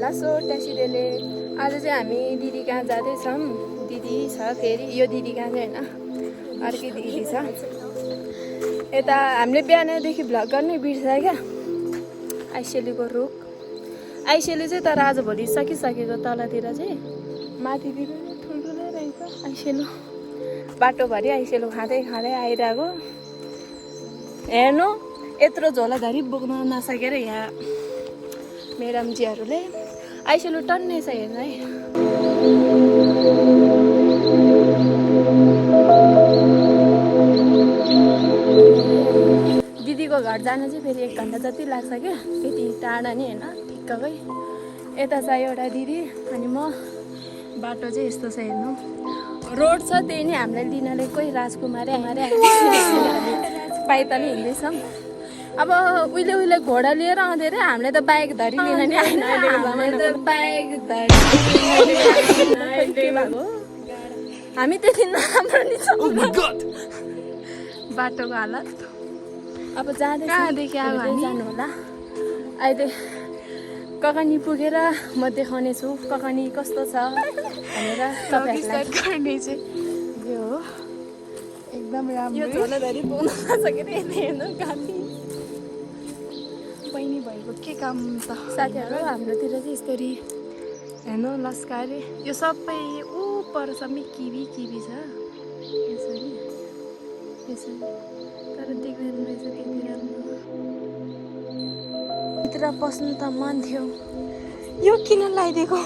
लासो ट्याक्सीले आज चाहिँ हामी दिदी कहाँ जाँदैछौँ। दिदी छ फेरि यो दिदी कहाँ चाहिँ होइन अर्कै दिदी छ। यता हामीले बिहानदेखि भ्लग गर्नै बिर्स्यो क्या। आइसेलीको रुख आइसेली चाहिँ तर आज भोलि सकिसकेको। तलतिर चाहिँ माथितिर ठुल्ठुलै रहेछ आइसेलु। बाटोभरि आइसेलु खाँदै खाँदै आइरहेको। हेर्नु यत्रो झोलाधरि बोक्न नसकेर यहाँ मेडमजीहरूले आइसेलु टन्नै छ हेर्नु है। दिदीको घर जान चाहिँ फेरि 1 घन्टा जति लाग्छ क्या। त्यति टाढा नि होइन ठिक्ककै। यता छ एउटा दिदी अनि म। बाटो चाहिँ यस्तो छ हेर्नु। रोड छ त्यही नै हामीलाई लिनले कोही राजकुमारी पाइताले हिँड्दैछौँ। अब उहिले घोडा लिएर आउँदै अरे हामीले त बाइक धरी लिन नि आएन। हामीले त बाइक धरी के भएको हामी त्यति नराम्रो नि छ बाटोको हालत। अब कहाँदेखि जानु होला। अहिले ककानी पुगेर म देखाउने छु ककानी कस्तो छ भनेर तपाईँहरूलाई चाहिँ यो हो। एकदम राम्रो। यो झोलाधरि पुग्न नसकेर हेर्नु काफी बहिनी भएको के काम त साथीहरू। हाम्रोतिर चाहिँ यस्तरी हेर्नु लस्कारे यो सबै ऊ परसम्म किबी छ यसरी यसरी। तर देख्दैन रहेछ त्यति राम्रो। भित्र पस्नु त मन थियो। यो किन लगाइदिएको?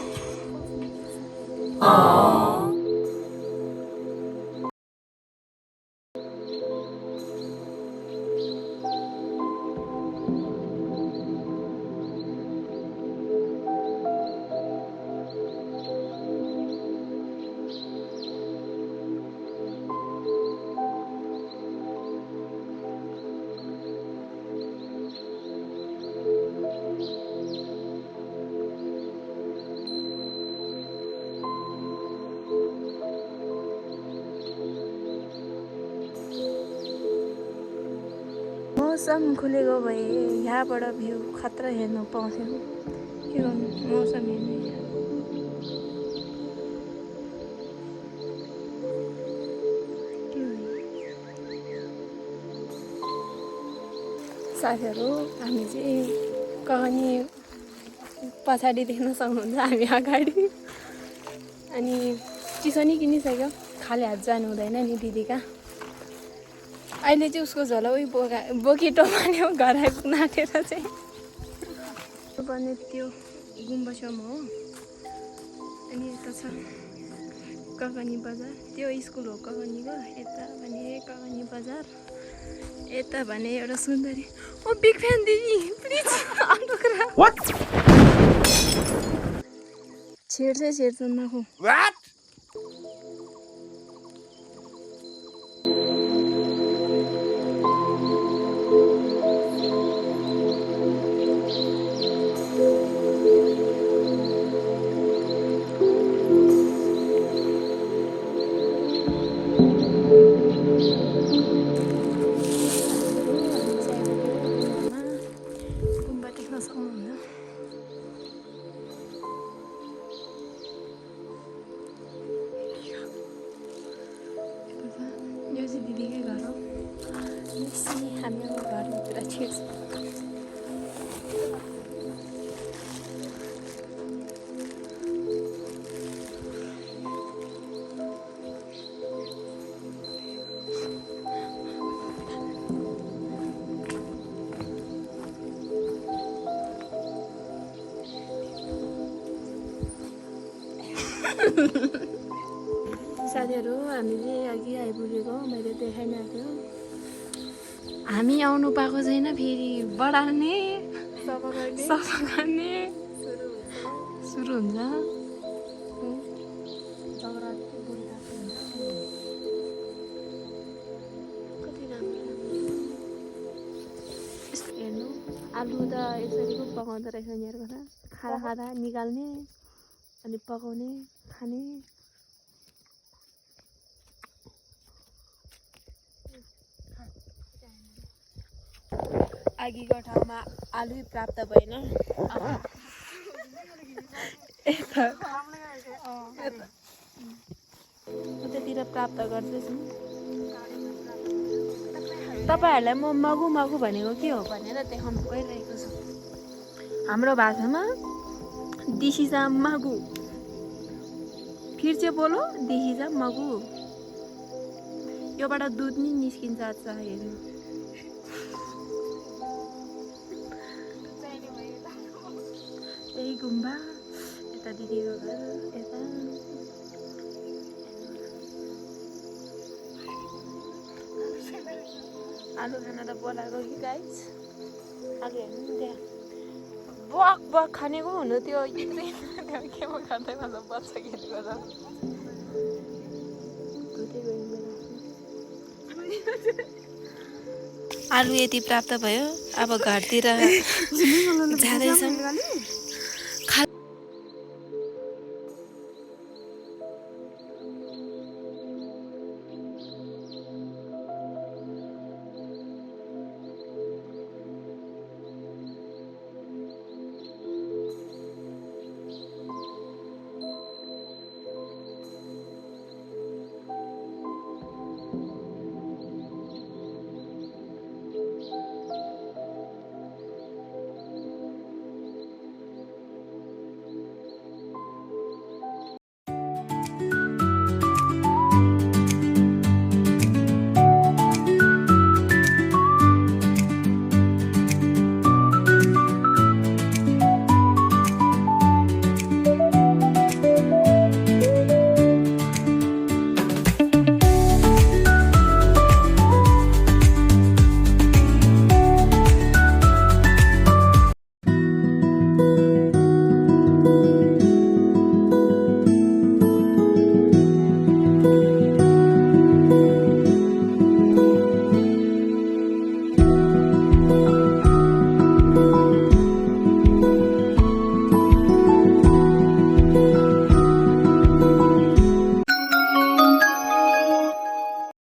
मौसम खुलेको भए यहाँबाट भ्यू खतरा हेर्नु पाउँथ्यौँ। के गर्नु मौसम हेर्नु। साथीहरू हामी चाहिँ कहानी पछाडि देख्न सक्नुहुन्छ हामी अगाडि। अनि चिसो नि किनिसक्यो। खाली हात जानु हुँदैन नि दिदी कहाँ। अहिले चाहिँ उसको झोला उही बोकी टोमाल्यो घर आइपुग्न आँटेर चाहिँ पर्ने त्यो गुम्बा छेउमा हो। अनि यता छ ककानी बजार। त्यो स्कुल हो ककानीको। यता भने ककानी बजार। यता भने एउटा सुन्दरी ओ बिग फ्यान दिदी प्लिज अटोग्राफ छेड्छ नखो। यो चाहिँ दिदीकै घर हो। हामी अब घरभित्र छिर्छ। साथीहरू हामीले अघि आइपुगेको मैले देखाइरहेको थियो। हामी आउनु पाएको छैन फेरि बढाल्ने सफा गर्ने सुरु हुन्छ। कति राम्रो हेर्नु। आलु त यसरी पो पकाउँदो रहेछ यिनीहरूको त। खाँदा खाँदा निकाल्ने अनि पकाउने खाने। अघिको ठाउँमा आलु प्राप्त भएन। प्राप्त गर्दैछौँ। तपाईँहरूलाई म मगु मगु भनेको के हो भनेर देखाउनु गइरहेको छु। हाम्रो भाषामा दिस इज अ मगु। फिर चाहिँ बोलो, दिस इज अ मगु। योबाट दुध नि निस्किन्छ आज हेर्नु। यही गुम्बा, यता दिदीको घर, यता आलु खान त बोलाएको कि गाइस। आलु हेर्नु नि त्यहाँ बक बक खानेको हुनु त्यो त्यो केमा खाँदै मतलब बच्चा खेलेको छ। आलु यति प्राप्त भयो। अब घरतिर जाँदैछौँ।